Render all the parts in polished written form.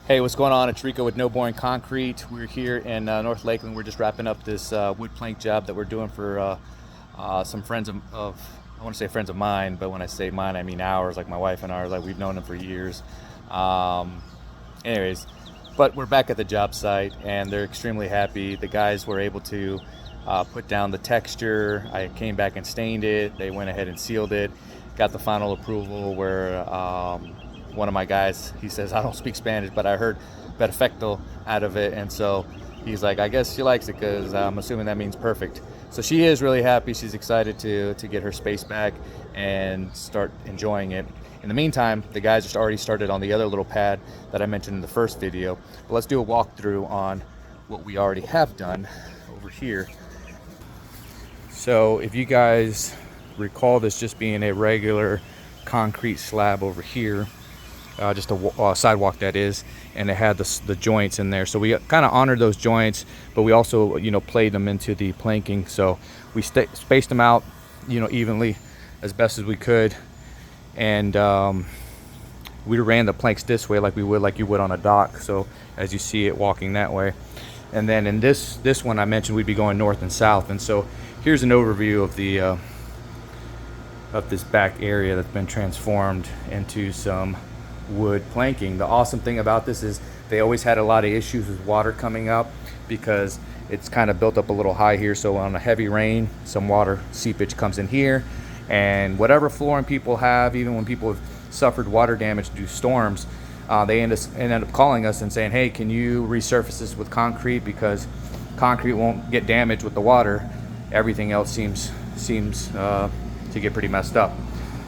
Hey, what's going on? It's Rico with No Boring Concrete. We're here in North Lakeland. We're just wrapping up this wood plank job that we're doing for some friends I want to say friends of mine, but when I say mine, I mean ours, like my wife and ours. Like we've known them for years. Anyways, but we're back at the job site and they're extremely happy. The guys were able to put down the texture. I came back and stained it. They went ahead and sealed it. Got the final approval where one of my guys, he says, I don't speak Spanish, but I heard perfecto out of it. And so he's like, I guess she likes it because I'm assuming that means perfect. So she is really happy. She's excited to get her space back and start enjoying it. In the meantime, the guys just already started on the other little pad that I mentioned in the first video. But let's do a walkthrough on what we already have done over here. So if you guys recall this just being a regular concrete slab over here, just a sidewalk that is, and it had the joints in there, so we kind of honored those joints, but we also played them into the planking, so we spaced them out evenly as best as we could, and we ran the planks this way like you would on a dock, so as you see it walking that way. And then in this one I mentioned we'd be going north and south, and so here's an overview of the of this back area that's been transformed into some wood planking. The awesome thing about this is they always had a lot of issues with water coming up because it's kind of built up a little high here, so on a heavy rain some water seepage comes in here, and whatever flooring people have, even when people have suffered water damage due to storms, they end up calling us and saying, hey, can you resurface this with concrete, because concrete won't get damaged with the water, everything else seems to get pretty messed up.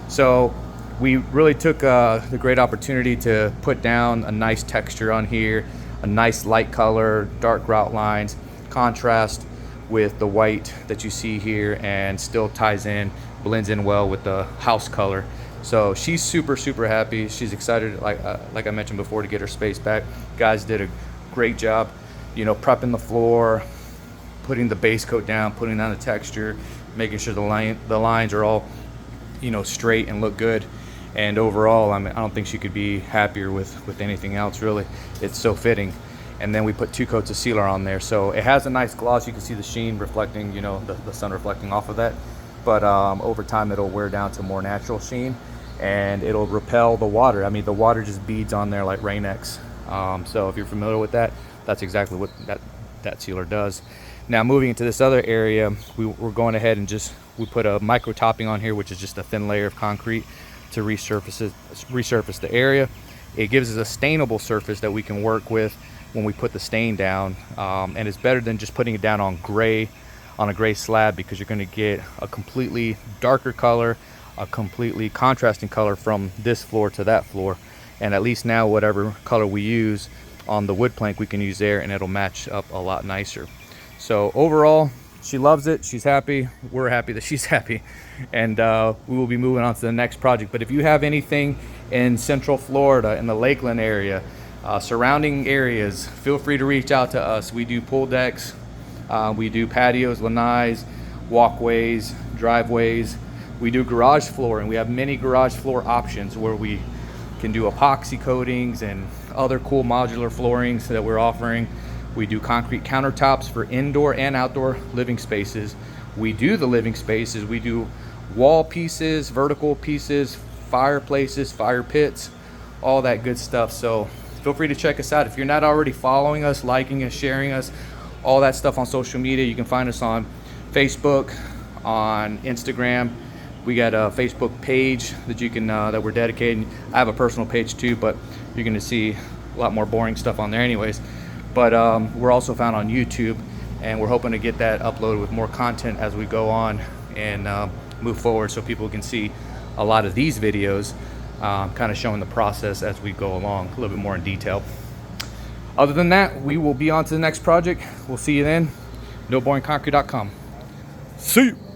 So we really took the great opportunity to put down a nice texture on here, a nice light color, dark grout lines, contrast with the white that you see here, and still blends in well with the house color. So she's super happy. She's excited, like I mentioned before, to get her space back. Guys did a great job, prepping the floor, putting the base coat down, putting down the texture, making sure the lines are all straight and look good. And overall, I don't think she could be happier with anything else, really. It's so fitting. And then we put 2 coats of sealer on there, so it has a nice gloss. You can see the sheen reflecting, the sun reflecting off of that. But over time it'll wear down to more natural sheen, and it'll repel the water. I mean, the water just beads on there like Rain-X. So if you're familiar with that, that's exactly what that sealer does. Now moving into this other area, we're going ahead and we put a micro topping on here, which is just a thin layer of concrete to resurface the area. It gives us a stainable surface that we can work with when we put the stain down, and it's better than just putting it down on a gray slab, because you're going to get a completely darker color, a completely contrasting color from this floor to that floor. And at least now whatever color we use on the wood plank we can use there, and it'll match up a lot nicer. So overall, she loves it. She's happy. We're happy that she's happy. And we will be moving on to the next project. But if you have anything in Central Florida, in the Lakeland area, surrounding areas, feel free to reach out to us. We do pool decks. We do patios, lanais, walkways, driveways. We do garage floor, and we have many garage floor options where we can do epoxy coatings and other cool modular floorings that we're offering. We do concrete countertops for indoor and outdoor living spaces. We do the living spaces. We do wall pieces, vertical pieces, fireplaces, fire pits, all that good stuff. So feel free to check us out. If you're not already following us, liking us, sharing us, all that stuff on social media, you can find us on Facebook, on Instagram. We got a Facebook page that you can that we're dedicated. I have a personal page too, but you're going to see a lot more boring stuff on there anyways. But we're also found on YouTube, and we're hoping to get that uploaded with more content as we go on and move forward, so people can see a lot of these videos, kind of showing the process as we go along a little bit more in detail. Other than that, we will be on to the next project. We'll see you then. NoBoringConcrete.com. See you.